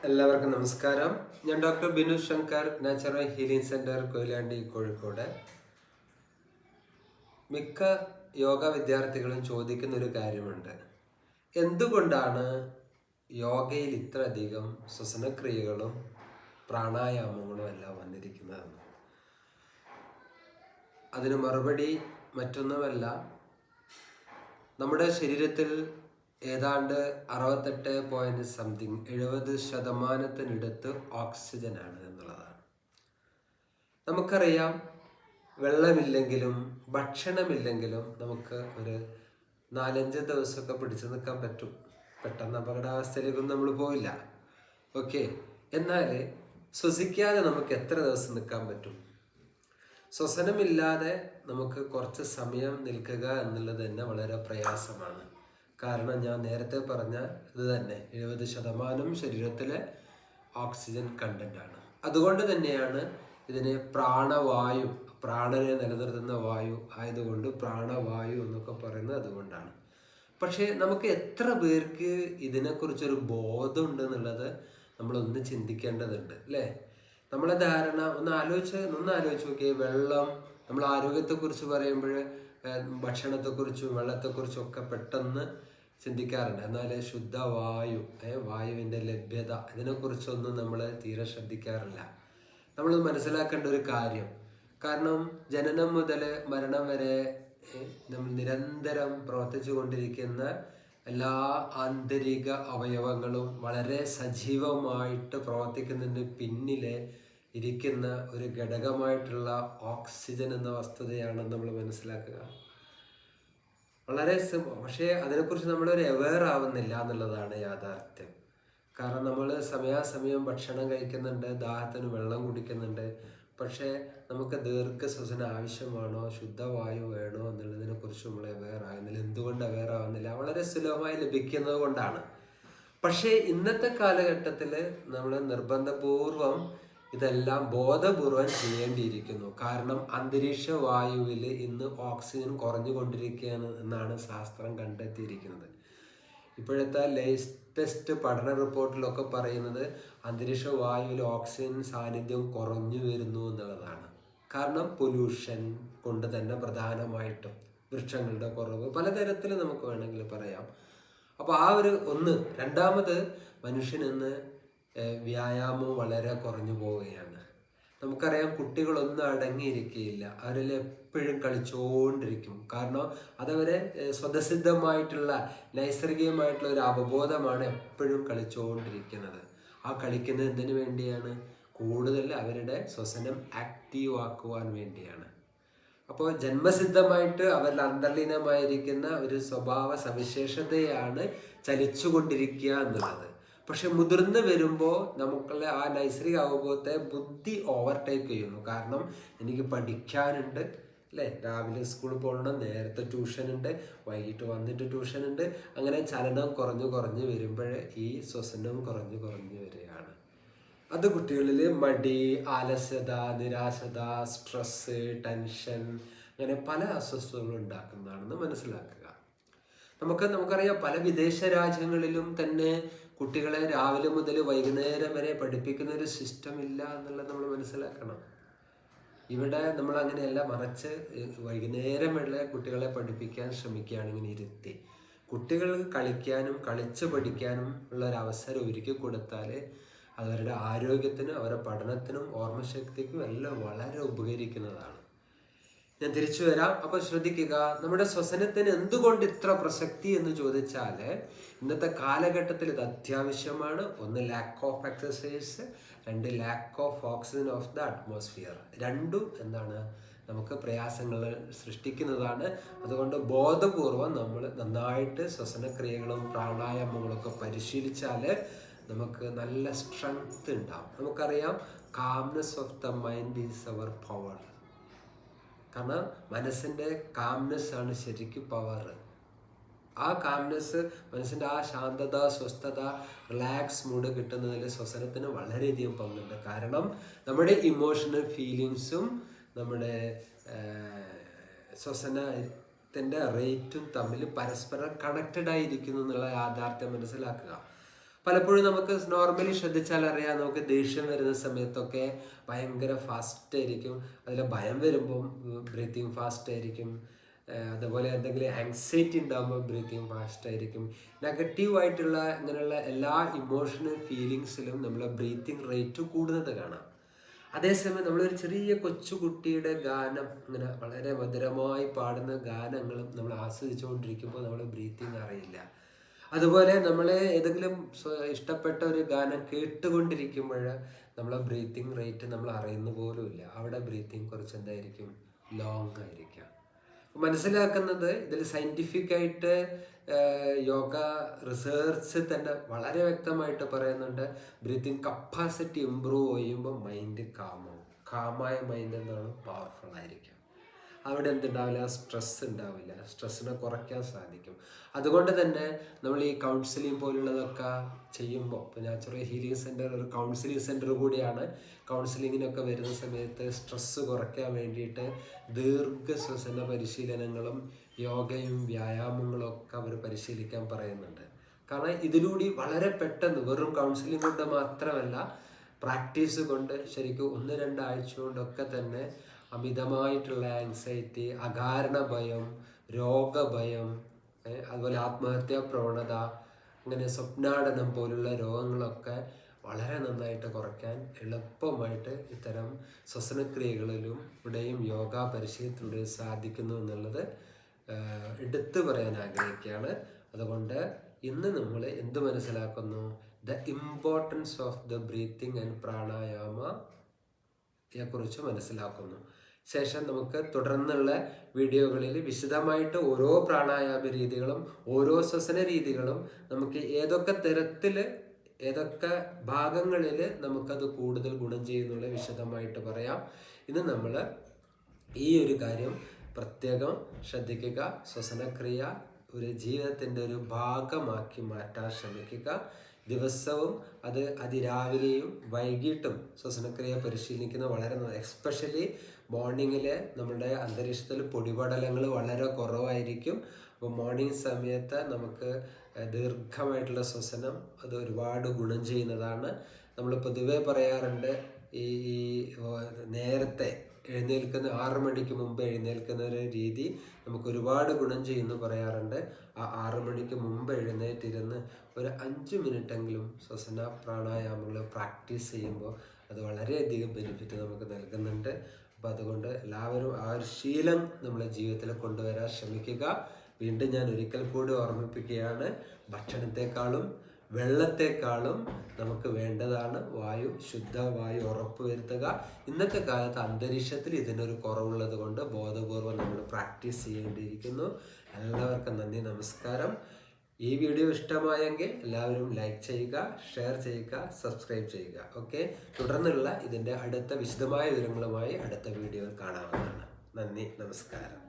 എല്ലാവർക്കും നമസ്കാരം. ഞാൻ doctor Binu Shankar, natural healing centre, Koyilandy, Kozhikode. മിക്ക യോഗ വിദ്യാർത്ഥികളും ചോദിക്കുന്ന ഒരു കാര്യമുണ്ട്: എന്തുകൊണ്ടാണ് യോഗയിൽ ഇത്രയധികം ശ്വസനക്രിയകളും പ്രാണായാമങ്ങളും എല്ലാം വന്നിരിക്കുന്നതെന്ന്? അതിന് മറുപടി മറ്റൊന്നുമല്ല, നമ്മുടെ ശരീരത്തിൽ ഏതാണ്ട് 70% ഓക്സിജനാണ് എന്നുള്ളതാണ്. നമുക്കറിയാം, വെള്ളമില്ലെങ്കിലും ഭക്ഷണമില്ലെങ്കിലും നമുക്ക് ഒരു 4-5 ദിവസമൊക്കെ പിടിച്ചു നിൽക്കാൻ പറ്റും. പെട്ടെന്ന് അപകടാവസ്ഥയിലേക്കൊന്നും നമ്മൾ പോയില്ല. ഓക്കെ. എന്നാൽ ശ്വസിക്കാതെ നമുക്ക് എത്ര ദിവസം നിൽക്കാൻ പറ്റും? ശ്വസനമില്ലാതെ നമുക്ക് കുറച്ച് സമയം നിൽക്കുക എന്നുള്ളത് തന്നെ വളരെ പ്രയാസമാണ്. കാരണം ഞാൻ നേരത്തെ പറഞ്ഞ ഇത് തന്നെ, 70% ശരീരത്തിലെ ഓക്സിജൻ കണ്ടൻ്റാണ്. അതുകൊണ്ട് തന്നെയാണ് ഇതിനെ പ്രാണവായു, പ്രാണനെ നിലനിർത്തുന്ന വായു ആയതുകൊണ്ട് പ്രാണവായു എന്നൊക്കെ പറയുന്നത് അതുകൊണ്ടാണ്. പക്ഷേ നമുക്ക് എത്ര പേർക്ക് ഇതിനെക്കുറിച്ചൊരു ബോധമുണ്ട് എന്നുള്ളത് നമ്മളൊന്ന് ചിന്തിക്കേണ്ടതുണ്ട്, അല്ലേ? നമ്മളെ ധാരണ ഒന്ന് ആലോചിച്ച് നോക്കിയേ. വെള്ളം, നമ്മൾ ആരോഗ്യത്തെക്കുറിച്ച് പറയുമ്പോൾ ഭക്ഷണത്തെക്കുറിച്ചും വെള്ളത്തെക്കുറിച്ചും ഒക്കെ പെട്ടെന്ന് ചിന്തിക്കാറുണ്ട്. എന്നാൽ ശുദ്ധവായു, വായുവിൻ്റെ ലഭ്യത, ഇതിനെക്കുറിച്ചൊന്നും നമ്മൾ തീരെ ശ്രദ്ധിക്കാറില്ല. നമ്മൾ മനസ്സിലാക്കേണ്ട ഒരു കാര്യം, കാരണം ജനനം മുതൽ മരണം വരെ നമ്മൾ നിരന്തരം പ്രവർത്തിച്ചു കൊണ്ടിരിക്കുന്ന എല്ലാ ആന്തരിക അവയവങ്ങളും വളരെ സജീവമായിട്ട് പ്രവർത്തിക്കുന്നതിന് പിന്നിലെ ഇരിക്കുന്ന ഒരു ഘടകമായിട്ടുള്ള ഓക്സിജൻ എന്ന വസ്തുതയാണ് നമ്മൾ മനസ്സിലാക്കുക. വളരെ പക്ഷേ അതിനെക്കുറിച്ച് നമ്മളൊരു അവെയർ ആവുന്നില്ല എന്നുള്ളതാണ് യാഥാർത്ഥ്യം. കാരണം നമ്മൾ സമയാസമയം ഭക്ഷണം കഴിക്കുന്നുണ്ട്, ദാഹത്തിന് വെള്ളം കുടിക്കുന്നുണ്ട്. പക്ഷേ നമുക്ക് ദീർഘശ്വസനം ആവശ്യമാണോ, ശുദ്ധവായു വേണോ എന്നുള്ളതിനെ കുറിച്ച് നമ്മൾ അവെയർ ആകുന്നില്ല. എന്തുകൊണ്ട് അവെയർ ആവുന്നില്ല? വളരെ സുലഭമായി ലഭിക്കുന്നത് കൊണ്ടാണ്. പക്ഷേ ഇന്നത്തെ കാലഘട്ടത്തിൽ നമ്മൾ നിർബന്ധപൂർവം ഇതെല്ലാം ബോധപൂർവം ചെയ്യേണ്ടിയിരിക്കുന്നു. കാരണം അന്തരീക്ഷ വായുവിൽ ഇന്ന് ഓക്സിജൻ കുറഞ്ഞുകൊണ്ടിരിക്കുകയാണ് എന്നാണ് ശാസ്ത്രം കണ്ടെത്തിയിരിക്കുന്നത്. ഇപ്പോഴത്തെ ലേറ്റസ്റ്റ് പഠന റിപ്പോർട്ടിലൊക്കെ പറയുന്നത് അന്തരീക്ഷ വായുവിൽ ഓക്സിജൻ സാന്നിധ്യം കുറഞ്ഞു വരുന്നു എന്നുള്ളതാണ്. കാരണം പൊല്യൂഷൻ കൊണ്ട് തന്നെ പ്രധാനമായിട്ടും, വൃക്ഷങ്ങളുടെ കുറവ്, പലതരത്തിൽ നമുക്ക് വേണമെങ്കിൽ പറയാം. അപ്പോൾ ആ ഒരു ഒന്ന്. രണ്ടാമത്, മനുഷ്യനിന്ന് വ്യായാമം വളരെ കുറഞ്ഞു പോവുകയാണ്. നമുക്കറിയാം, കുട്ടികളൊന്നും അടങ്ങിയിരിക്കുകയില്ല. അവരിൽ എപ്പോഴും കളിച്ചുകൊണ്ടിരിക്കും. കാരണം അതവരെ സ്വതസിദ്ധമായിട്ടുള്ള നൈസർഗികമായിട്ടുള്ള ഒരു അവബോധമാണ് എപ്പോഴും കളിച്ചുകൊണ്ടിരിക്കുന്നത്. ആ കളിക്കുന്നത് എന്തിനു വേണ്ടിയാണ്? കൂടുതൽ അവരുടെ ശ്വസനം ആക്റ്റീവ് ആക്കുവാൻ വേണ്ടിയാണ്. അപ്പോൾ ജന്മസിദ്ധമായിട്ട് അവരിൽ അന്തർലീനമായിരിക്കുന്ന ഒരു സ്വഭാവ സവിശേഷതയാണ് ചലിച്ചുകൊണ്ടിരിക്കുക എന്നുള്ളത്. പക്ഷെ മുതിർന്ന് വരുമ്പോൾ നമുക്കുള്ള ആ നൈസർഗിക അവബോധത്തെ ബുദ്ധി ഓവർടേക്ക് ചെയ്യുന്നു. കാരണം എനിക്ക് പഠിക്കാനുണ്ട്, അല്ലേ? രാവിലെ സ്കൂളിൽ പോകണം, നേരത്തെ ട്യൂഷനുണ്ട്, വൈകിട്ട് വന്നിട്ട് ട്യൂഷനുണ്ട്. അങ്ങനെ ചലനം കുറഞ്ഞു വരുമ്പോൾ ഈ ശ്വസനം കുറഞ്ഞു വരികയാണ്. അത് കുട്ടികളിൽ മടി, ആലസ്യത, നിരാശത, സ്ട്രെസ്, ടെൻഷൻ, അങ്ങനെ പല അസ്വസ്ഥതകളും ഉണ്ടാക്കുന്നതാണെന്ന് മനസ്സിലാക്കുക. നമുക്കറിയാം, പല വിദേശ രാജ്യങ്ങളിലും തന്നെ കുട്ടികളെ രാവിലെ മുതൽ വൈകുന്നേരം വരെ പഠിപ്പിക്കുന്ന ഒരു സിസ്റ്റം ഇല്ല എന്നുള്ളത് നമ്മൾ മനസ്സിലാക്കണം. ഇവിടെ നമ്മൾ അങ്ങനെയല്ല, മറിച്ച് വൈകുന്നേരം വരെ കുട്ടികളെ പഠിപ്പിക്കാൻ ശ്രമിക്കുകയാണ്. ഇങ്ങനെ ഇരുത്തി കുട്ടികൾ കളിക്കാനും കളിച്ച് പഠിക്കാനും ഉള്ള ഒരു അവസരം ഒരുക്കി കൊടുത്താൽ അവരുടെ ആരോഗ്യത്തിനും അവരുടെ പഠനത്തിനും ഓർമ്മശക്തിക്കും എല്ലാം വളരെ ഉപകരിക്കുന്നതാണ്. ഞാൻ തിരിച്ചു വരാം. അപ്പോൾ ശ്രദ്ധിക്കുക, നമ്മുടെ ശ്വസനത്തിന് എന്തുകൊണ്ട് ഇത്ര പ്രസക്തി എന്ന് ചോദിച്ചാൽ, ഇന്നത്തെ കാലഘട്ടത്തിൽ ഇത് അത്യാവശ്യമാണ്. ഒന്ന്, lack of exercise. 2, lack of oxygen of the atmosphere. രണ്ടും എന്താണ്? നമുക്ക് പ്രയാസങ്ങൾ സൃഷ്ടിക്കുന്നതാണ്. അതുകൊണ്ട് ബോധപൂർവം നമ്മൾ നന്നായിട്ട് ശ്വസനക്രിയകളും പ്രാണായാമങ്ങളൊക്കെ പരിശീലിച്ചാൽ നമുക്ക് നല്ല സ്ട്രെങ്ത് ഉണ്ടാവും. നമുക്കറിയാം, calmness of the mind is our power. കാരണം മനസ്സിൻ്റെ കാംനെസ് ആണ് ശരിക്കും പവർ. ആ കാംനെസ്, മനസ്സിൻ്റെ ആ ശാന്തത, സ്വസ്ഥത, റിലാക്സ് മൂഡ് കിട്ടുന്നതിൽ ശ്വസനത്തിന് വളരെയധികം പങ്കുണ്ട്. കാരണം നമ്മുടെ ഇമോഷണൽ ഫീലിങ്സും നമ്മുടെ ശ്വസനത്തിൻ്റെ റേറ്റും തമ്മിൽ പരസ്പരം കണക്റ്റഡ് ആയിരിക്കുന്നു എന്നുള്ള യാഥാർത്ഥ്യം മനസ്സിലാക്കുക. പലപ്പോഴും നമുക്ക് നോർമലി ശ്രദ്ധിച്ചാൽ അറിയാം, നമുക്ക് ദേഷ്യം വരുന്ന സമയത്തൊക്കെ ഭയങ്കര ഫാസ്റ്റ് ആയിരിക്കും. അതിൽ ഭയം വരുമ്പം ബ്രീത്തിങ് ഫാസ്റ്റ് ആയിരിക്കും. അതുപോലെ എന്തെങ്കിലും ആങ്സൈറ്റി ഉണ്ടാകുമ്പോൾ ബ്രീത്തിങ് ഫാസ്റ്റ് ആയിരിക്കും. നെഗറ്റീവായിട്ടുള്ള ഇങ്ങനെയുള്ള എല്ലാ ഇമോഷണൽ ഫീലിങ്സിലും നമ്മളെ ബ്രീത്തിങ് റേറ്റ് കൂടുന്നത് കാണാം. അതേസമയം നമ്മളൊരു ചെറിയ കൊച്ചുകുട്ടിയുടെ ഗാനം ഇങ്ങനെ വളരെ മധുരമായി പാടുന്ന ഗാനങ്ങളും നമ്മൾ ആസ്വദിച്ചുകൊണ്ടിരിക്കുമ്പോൾ നമ്മൾ ബ്രീത്തിങ് അറിയില്ല. അതുപോലെ നമ്മൾ ഏതെങ്കിലും ഇഷ്ടപ്പെട്ട ഒരു ഗാനം കേട്ടുകൊണ്ടിരിക്കുമ്പോൾ നമ്മളെ ബ്രീത്തിങ് റേറ്റ് നമ്മൾ അറിയുന്ന പോലുമില്ല. അവിടെ ബ്രീത്തിങ് കുറച്ച് എന്തായിരിക്കും, ലോങ് ആയിരിക്കാം. മനസ്സിലാക്കുന്നത് ഇതിൽ സയൻറ്റിഫിക്കായിട്ട് യോഗ റിസർച്ച് തന്നെ വളരെ വ്യക്തമായിട്ട് പറയുന്നുണ്ട്, ബ്രീത്തിങ് കപ്പാസിറ്റി ഇമ്പ്രൂവ് ചെയ്യുമ്പോൾ മൈൻഡ് കാമായ മൈൻഡ് എന്താണ്, പവർഫുൾ ആയിരിക്കും. അവിടെ എന്തുണ്ടാവില്ല, സ്ട്രെസ് ഉണ്ടാവില്ല. സ്ട്രെസ്സിനെ കുറയ്ക്കാൻ സാധിക്കും. അതുകൊണ്ട് തന്നെ നമ്മൾ ഈ കൗൺസിലിംഗ് പോലുള്ളതൊക്കെ ചെയ്യുമ്പോൾ, ഇപ്പോൾ നാച്ചുറൽ ഹീലിംഗ് സെൻറ്റർ ഒരു കൗൺസിലിംഗ് സെൻറ്റർ കൂടിയാണ്. കൗൺസിലിങ്ങിനൊക്കെ വരുന്ന സമയത്ത് സ്ട്രെസ്സ് കുറയ്ക്കാൻ വേണ്ടിയിട്ട് ദീർഘശ്വസന പരിശീലനങ്ങളും യോഗയും വ്യായാമങ്ങളും ഒക്കെ അവർ പരിശീലിക്കാൻ പറയുന്നുണ്ട്. കാരണം ഇതിലൂടെ വളരെ പെട്ടെന്ന് വെറും കൗൺസിലിംഗ് കൊണ്ട് മാത്രമല്ല, പ്രാക്ടീസ് കൊണ്ട് ശരിക്കും 1-2 ആഴ്ച കൊണ്ടൊക്കെ തന്നെ അമിതമായിട്ടുള്ള ആങ്സൈറ്റി, അകാരണ ഭയം, രോഗഭയം, അതുപോലെ ആത്മഹത്യാ പ്രവണത, അങ്ങനെ സ്വപ്നാടനം പോലുള്ള രോഗങ്ങളൊക്കെ വളരെ നന്നായിട്ട് കുറയ്ക്കാൻ എളുപ്പമായിട്ട് ഇത്തരം ശ്വസനക്രിയകളിലും ഇവിടെയും യോഗ പരിശീലനത്തിലൂടെയും സാധിക്കുന്നു എന്നുള്ളത് എടുത്തു പറയാൻ ആഗ്രഹിക്കുകയാണ്. അതുകൊണ്ട് ഇന്ന് നമ്മൾ എന്ത് മനസ്സിലാക്കുന്നു, the importance of the breathing and പ്രാണായാമയെ കുറിച്ച് മനസ്സിലാക്കുന്നു. ശേഷം നമുക്ക് തുടർന്നുള്ള വീഡിയോകളിൽ വിശദമായിട്ട് ഓരോ പ്രാണായാമ രീതികളും ഓരോ ശ്വസന രീതികളും നമുക്ക് ഏതൊക്കെ തരത്തിൽ ഏതൊക്കെ ഭാഗങ്ങളിൽ നമുക്കത് കൂടുതൽ ഗുണം ചെയ്യുന്നുള്ള വിശദമായിട്ട് പറയാം. ഇന്ന് നമ്മൾ ഈ ഒരു കാര്യം പ്രത്യേകം ശ്രദ്ധിക്കുക. ശ്വസനക്രിയ ഒരു ജീവിതത്തിൻ്റെ ഒരു ഭാഗമാക്കി മാറ്റാൻ ശ്രമിക്കുക. ദിവസവും അത് അതിരാവിലെയും വൈകിട്ടും ശ്വസനക്രിയ പരിശീലിക്കുന്നത് വളരെ എസ്പെഷ്യലി മോർണിംഗിൽ നമ്മുടെ അന്തരീക്ഷത്തിൽ പൊടിപടലങ്ങൾ വളരെ കുറവായിരിക്കും. അപ്പോൾ മോർണിംഗ് സമയത്ത് നമുക്ക് ദീർഘമായിട്ടുള്ള ശ്വസനം അത് ഒരുപാട് ഗുണം ചെയ്യുന്നതാണ്. നമ്മൾ പൊതുവേ പറയാറുണ്ട്, ഈ നേരത്തെ എഴുന്നേൽക്കുന്ന 6 മണിക്ക് മുമ്പ് എഴുന്നേൽക്കുന്ന ഒരു രീതി നമുക്ക് ഒരുപാട് ഗുണം ചെയ്യുന്നു പറയാറുണ്ട്. ആ 6 മണിക്ക് മുമ്പ് എഴുന്നേറ്റിരുന്ന് ഒരു 5 മിനിറ്റെങ്കിലും ശ്വസന പ്രാണായാമങ്ങൾ പ്രാക്ടീസ് ചെയ്യുമ്പോൾ അത് വളരെയധികം ബെനിഫിറ്റ് നമുക്ക് നൽകുന്നുണ്ട്. അപ്പോൾ അതുകൊണ്ട് എല്ലാവരും ആ ഒരു ശീലം നമ്മളെ ജീവിതത്തിൽ കൊണ്ടുവരാൻ ശ്രമിക്കുക. വീണ്ടും ഞാൻ ഒരിക്കൽ കൂടി ഓർമ്മിപ്പിക്കുകയാണ്, ഭക്ഷണത്തെക്കാളും വെള്ളത്തെക്കാളും നമുക്ക് വേണ്ടതാണ് വായു, ശുദ്ധവായു ഉറപ്പുവരുത്തുക. ഇന്നത്തെ കാലത്ത് അന്തരീക്ഷത്തിൽ ഇതിനൊരു കുറവുള്ളത് കൊണ്ട് ബോധപൂർവം നമ്മൾ പ്രാക്ടീസ് ചെയ്യേണ്ടിയിരിക്കുന്നു. എല്ലാവർക്കും നന്ദി, നമസ്കാരം. ഈ വീഡിയോ ഇഷ്ടമായെങ്കിൽ എല്ലാവരും ലൈക്ക് ചെയ്യുക, ഷെയർ ചെയ്യുക, സബ്സ്ക്രൈബ് ചെയ്യുക. ഓക്കെ, തുടർന്നുള്ള ഇതിൻ്റെ അടുത്ത വിശദമായ വിവരങ്ങളുമായി അടുത്ത വീഡിയോയിൽ കാണാവുന്നതാണ്. നന്ദി, നമസ്കാരം.